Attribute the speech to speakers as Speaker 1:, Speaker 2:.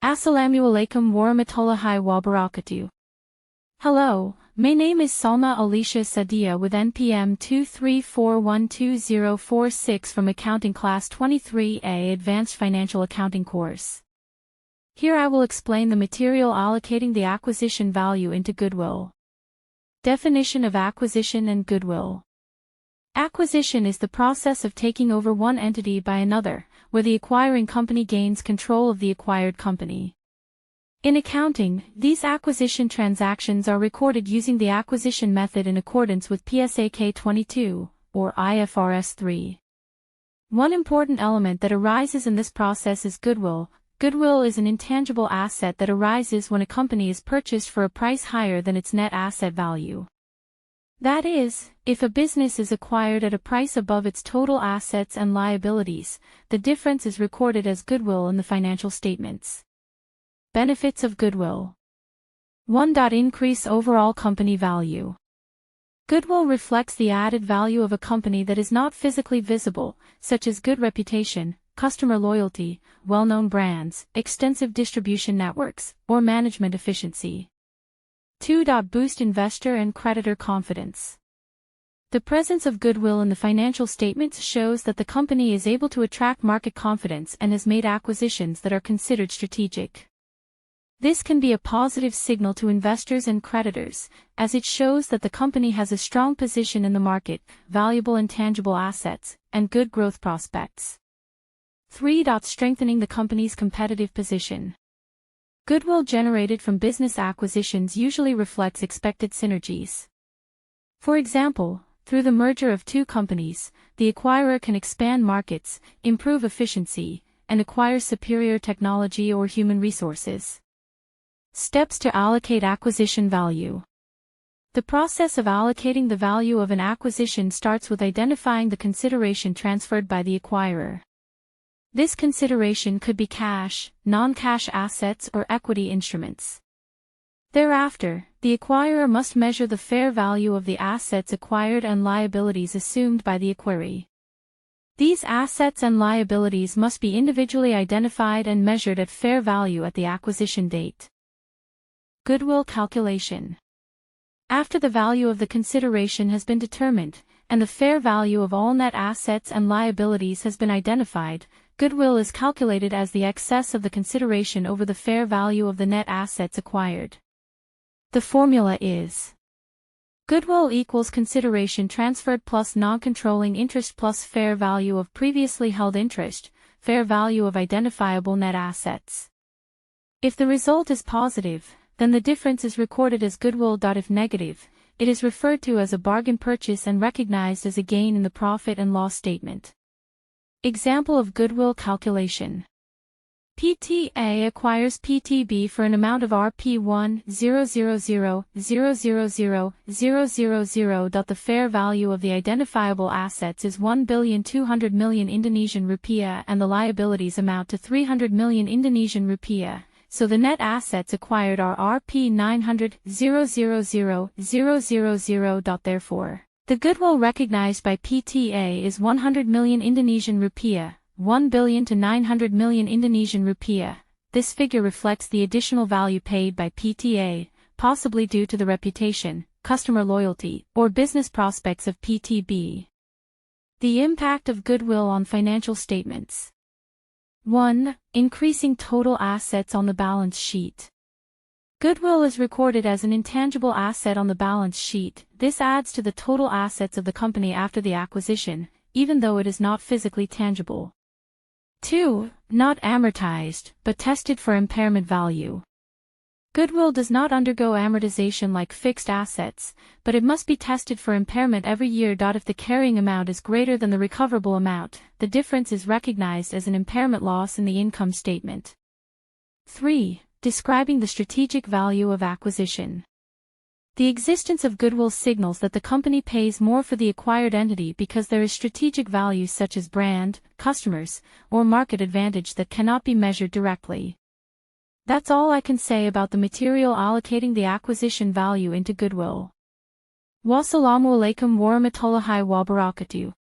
Speaker 1: Assalamualaikum warahmatullahi wabarakatuh. Hello, my name is Salma Alisha Sahdiya with NPM 234120046 from Accounting Class 23A Advanced Financial Accounting course. Here I will explain the material allocating the acquisition value into goodwill. Definition of acquisition and goodwill. Acquisition is the process of taking over one entity by another, where the acquiring company gains control of the acquired company. In accounting, these acquisition transactions are recorded using the acquisition method in accordance with PSAK 22, or IFRS 3. One important element that arises in this process is goodwill. Goodwill is an intangible asset that arises when a company is purchased for a price higher than its net asset value. That is, if a business is acquired at a price above its total assets and liabilities, the difference is recorded as goodwill in the financial statements. Benefits of goodwill. 1. Increase overall company value. Goodwill reflects the added value of a company that is not physically visible, such as good reputation, customer loyalty, well-known brands, extensive distribution networks, or management efficiency. 2. Boost investor and creditor confidence. The presence of goodwill in the financial statements shows that the company is able to attract market confidence and has made acquisitions that are considered strategic. This can be a positive signal to investors and creditors, as it shows that the company has a strong position in the market, valuable intangible assets, and good growth prospects. 3. Strengthening the company's competitive position. Goodwill generated from business acquisitions usually reflects expected synergies. For example, through the merger of two companies, the acquirer can expand markets, improve efficiency, and acquire superior technology or human resources. Steps to allocate acquisition value. The process of allocating the value of an acquisition starts with identifying the consideration transferred by the acquirer. This consideration could be cash, non-cash assets, or equity instruments. Thereafter, the acquirer must measure the fair value of the assets acquired and liabilities assumed by the acquiree. These assets and liabilities must be individually identified and measured at fair value at the acquisition date. Goodwill calculation. After the value of the consideration has been determined, and the fair value of all net assets and liabilities has been identified, goodwill is calculated as the excess of the consideration over the fair value of the net assets acquired. The formula is goodwill equals consideration transferred plus non-controlling interest plus fair value of previously held interest, fair value of identifiable net assets. If the result is positive, then the difference is recorded as goodwill. If negative, it is referred to as a bargain purchase and recognized as a gain in the profit and loss statement. Example of goodwill calculation. PTA acquires PTB for an amount of Rp1,000,000,000,000. The fair value of the identifiable assets is 1,200,000,000 Indonesian rupiah and the liabilities amount to 300 million Indonesian rupiah. So the net assets acquired are Rp900,000,000,000. Therefore, the goodwill recognized by PTA is 100 million Indonesian rupiah, 1 billion to 900 million Indonesian rupiah. This figure reflects the additional value paid by PTA, possibly due to the reputation, customer loyalty, or business prospects of PTB. The impact of goodwill on financial statements. 1. Increasing total assets on the balance sheet. Goodwill is recorded as an intangible asset on the balance sheet. This adds to the total assets of the company after the acquisition, even though it is not physically tangible. 2. Not amortized, but tested for impairment value. Goodwill does not undergo amortization like fixed assets, but it must be tested for impairment every year. If the carrying amount is greater than the recoverable amount, the difference is recognized as an impairment loss in the income statement. 3. Describing the strategic value of acquisition. The existence of goodwill signals that the company pays more for the acquired entity because there is strategic value such as brand, customers, or market advantage that cannot be measured directly. That's all I can say about the material allocating the acquisition value into goodwill. Wassalamualaikum warahmatullahi wabarakatuh.